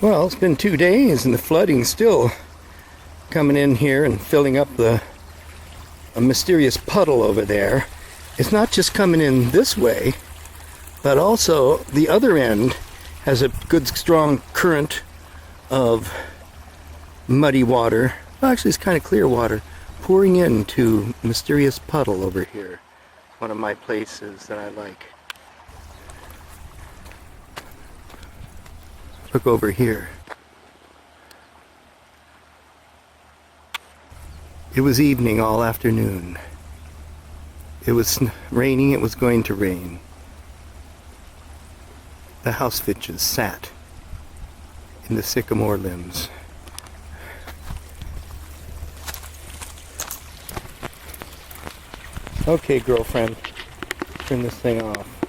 Well, it's been 2 days and the flooding's still coming in here and filling up a mysterious puddle over there. It's not just coming in this way, but also the other end has a good strong current of muddy water. Well, actually it's kind of clear water pouring into mysterious puddle over here. One of my places that I like. Look over here. It was evening all afternoon. It was raining, it was going to rain. The house finches sat in the sycamore limbs. Okay, girlfriend, turn this thing off.